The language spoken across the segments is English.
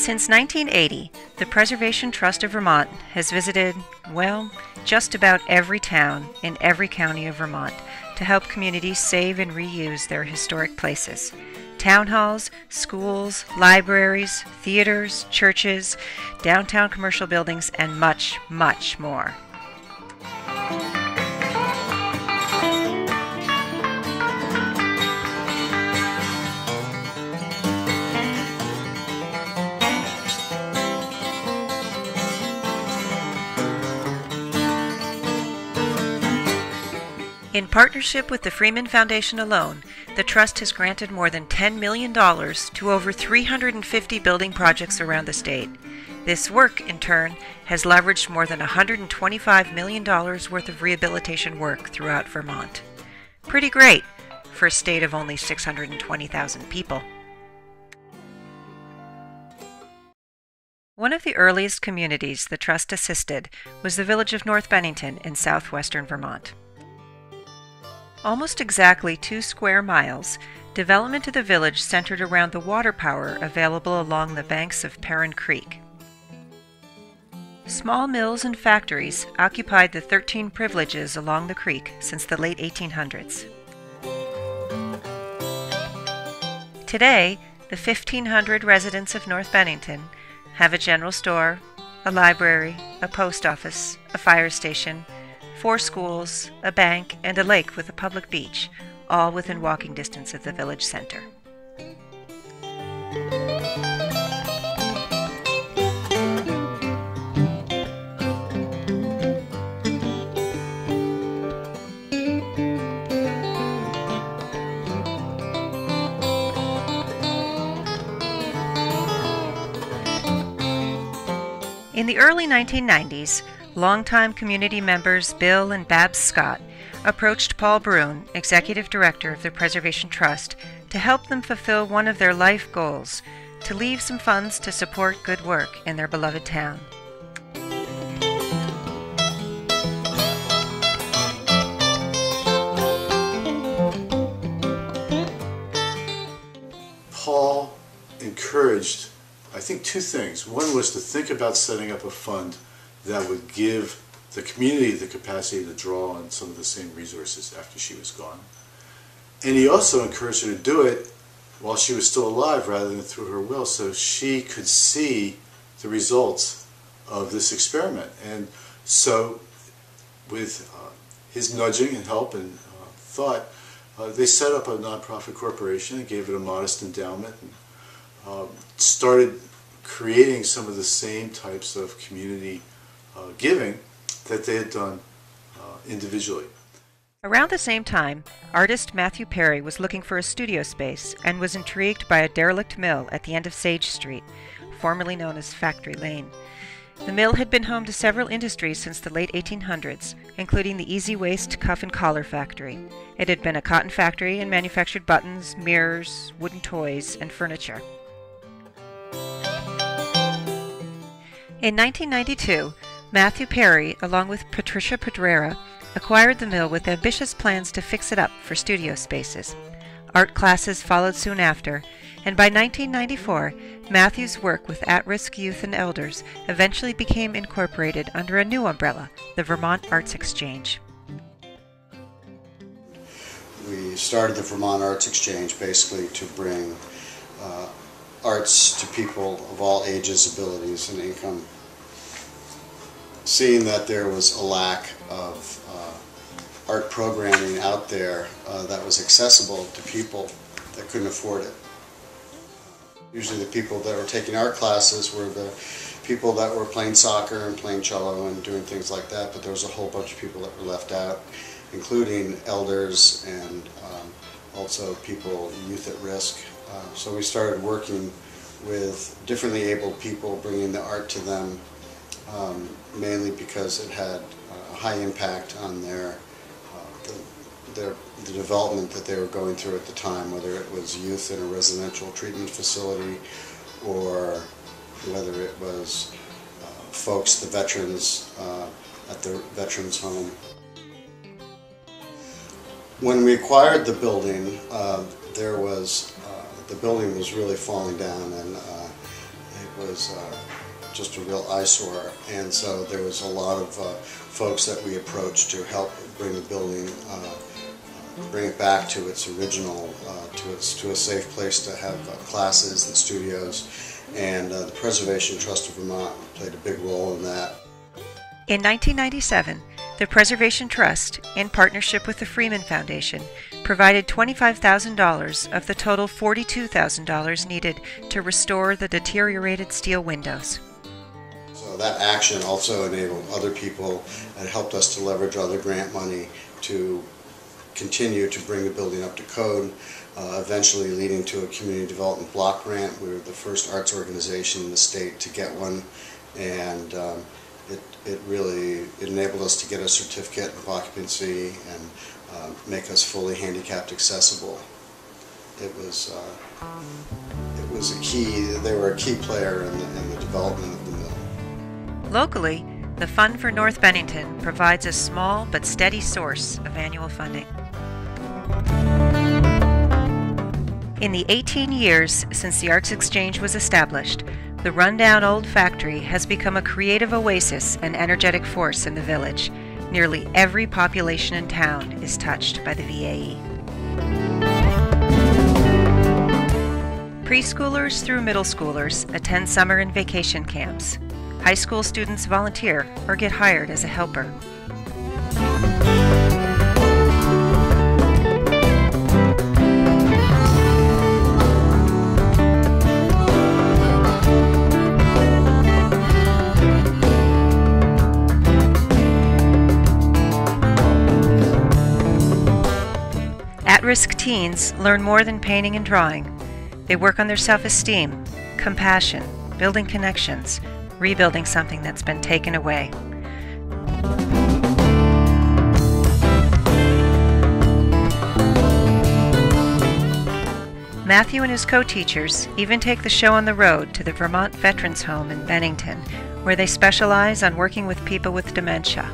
Since 1980, the Preservation Trust of Vermont has visited, well, just about every town in every county of Vermont to help communities save and reuse their historic places. Town halls, schools, libraries, theaters, churches, downtown commercial buildings, and much, much more. In partnership with the Freeman Foundation alone, the Trust has granted more than $10 million to over 350 building projects around the state. This work, in turn, has leveraged more than $125 million worth of rehabilitation work throughout Vermont. Pretty great for a state of only 620,000 people. One of the earliest communities the Trust assisted was the village of North Bennington in southwestern Vermont. Almost exactly 2 square miles, development of the village centered around the water power available along the banks of Perrin Creek. Small mills and factories occupied the 13 privileges along the creek since the late 1800s. Today, the 1,500 residents of North Bennington have a general store, a library, a post office, a fire station, 4 schools, a bank, and a lake with a public beach, all within walking distance of the village center. In the early 1990s, longtime community members Bill and Babs Scott approached Paul Brune, Executive Director of the Preservation Trust, to help them fulfill one of their life goals, to leave some funds to support good work in their beloved town. Paul encouraged, I think, 2 things. One was to think about setting up a fund that would give the community the capacity to draw on some of the same resources after she was gone. And he also encouraged her to do it while she was still alive rather than through her will, so she could see the results of this experiment. And so with his nudging and help and thought, they set up a nonprofit corporation and gave it a modest endowment and started creating some of the same types of community giving that they had done individually. Around the same time, artist Matthew Perry was looking for a studio space and was intrigued by a derelict mill at the end of Sage Street, formerly known as Factory Lane. The mill had been home to several industries since the late 1800s, including the Easy Waste Cuff and Collar Factory. It had been a cotton factory and manufactured buttons, mirrors, wooden toys, and furniture. In 1992, Matthew Perry, along with Patricia Pedrera, acquired the mill with ambitious plans to fix it up for studio spaces. Art classes followed soon after, and by 1994, Matthew's work with at-risk youth and elders eventually became incorporated under a new umbrella, the Vermont Arts Exchange. We started the Vermont Arts Exchange basically to bring arts to people of all ages, abilities, and income. Seeing that there was a lack of art programming out there that was accessible to people that couldn't afford it. Usually the people that were taking art classes were the people that were playing soccer and playing cello and doing things like that, but there was a whole bunch of people that were left out, including elders and also people, youth at risk. So we started working with differently abled people, bringing the art to them, mainly because it had a high impact on the development that they were going through at the time, whether it was youth in a residential treatment facility or whether it was folks, the veterans, at their veterans home. When we acquired the building, the building was really falling down, and it was just a real eyesore, and so there was a lot of folks that we approached to help bring the building, bring it back to its original, to a safe place to have classes and studios, and the Preservation Trust of Vermont played a big role in that. In 1997, the Preservation Trust, in partnership with the Freeman Foundation, provided $25,000 of the total $42,000 needed to restore the deteriorated steel windows. So that action also enabled other people and helped us to leverage other grant money to continue to bring the building up to code, eventually leading to a community development block grant. We were the first arts organization in the state to get one, and it really enabled us to get a certificate of occupancy and make us fully handicapped accessible. It was a key. They were a key player in the development of the mill. Locally, the Fund for North Bennington provides a small but steady source of annual funding. In the 18 years since the Arts Exchange was established, the rundown old factory has become a creative oasis and energetic force in the village. Nearly every population in town is touched by the VAE. Preschoolers through middle schoolers attend summer and vacation camps. High school students volunteer or get hired as a helper. At-risk teens learn more than painting and drawing. They work on their self-esteem, compassion, building connections, rebuilding something that's been taken away. Matthew and his co-teachers even take the show on the road to the Vermont Veterans Home in Bennington, where they specialize on working with people with dementia.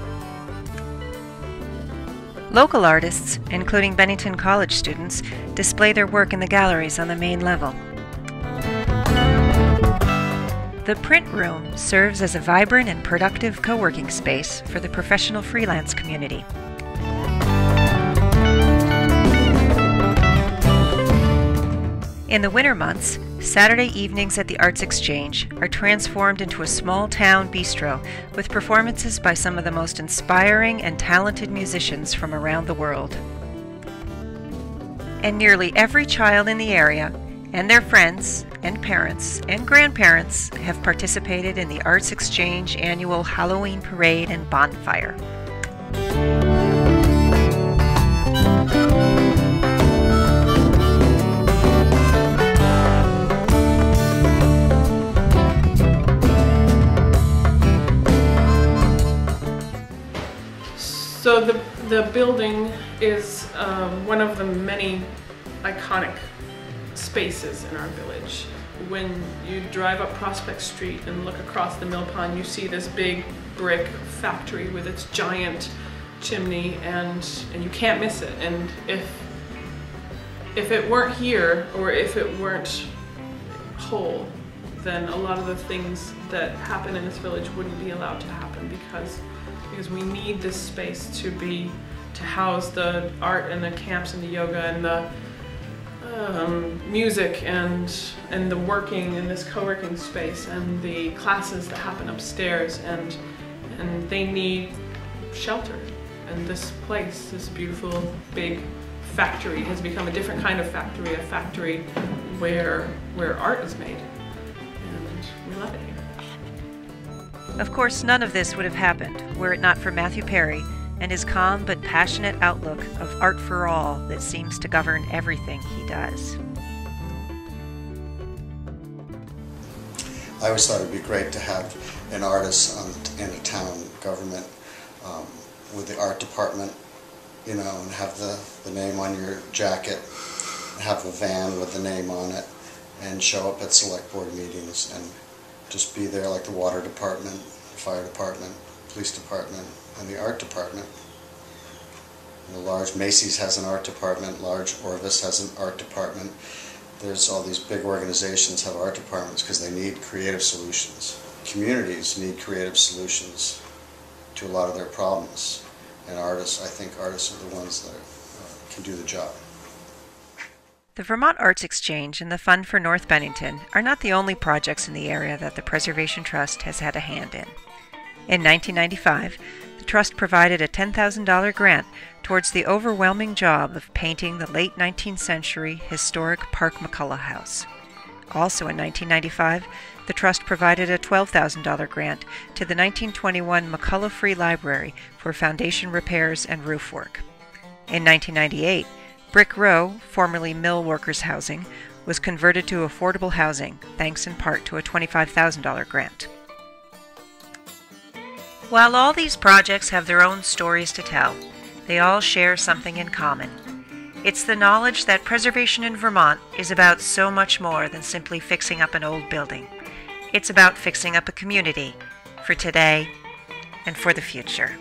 Local artists, including Bennington College students, display their work in the galleries on the main level. The print room serves as a vibrant and productive co-working space for the professional freelance community. In the winter months, Saturday evenings at the Arts Exchange are transformed into a small-town bistro with performances by some of the most inspiring and talented musicians from around the world. And nearly every child in the area, and their friends, and parents, and grandparents have participated in the Arts Exchange annual Halloween parade and bonfire. So the building is one of the many iconic spaces in our village. When you drive up Prospect Street and look across the mill pond, you see this big brick factory with its giant chimney, and you can't miss it. And if it weren't here, or if it weren't whole, then a lot of the things that happen in this village wouldn't be allowed to happen, because we need this space to house the art and the camps and the yoga and the music and the working in this co-working space and the classes that happen upstairs, and they need shelter. And this place, this beautiful big factory, has become a different kind of factory, a factory where art is made, and we love it here. Of course, none of this would have happened were it not for Matthew Perry and his calm but passionate outlook of art for all that seems to govern everything he does. I always thought it would be great to have an artist in a town government with the art department, you know, and have the name on your jacket, have a van with the name on it, and show up at select board meetings and just be there like the water department, fire department, police department, and the art department. You know, large Macy's has an art department, large Orvis has an art department, There's all these big organizations have art departments because they need creative solutions. Communities need creative solutions to a lot of their problems. And artists, I think artists are the ones that can do the job. The Vermont Arts Exchange and the Fund for North Bennington are not the only projects in the area that the Preservation Trust has had a hand in. In 1995, the Trust provided a $10,000 grant towards the overwhelming job of painting the late 19th century historic Park McCullough House. Also in 1995, the Trust provided a $12,000 grant to the 1921 McCullough Free Library for foundation repairs and roof work. In 1998, Brick Row, formerly mill workers' housing, was converted to affordable housing, thanks in part to a $25,000 grant. While all these projects have their own stories to tell, they all share something in common. It's the knowledge that preservation in Vermont is about so much more than simply fixing up an old building. It's about fixing up a community, for today and for the future.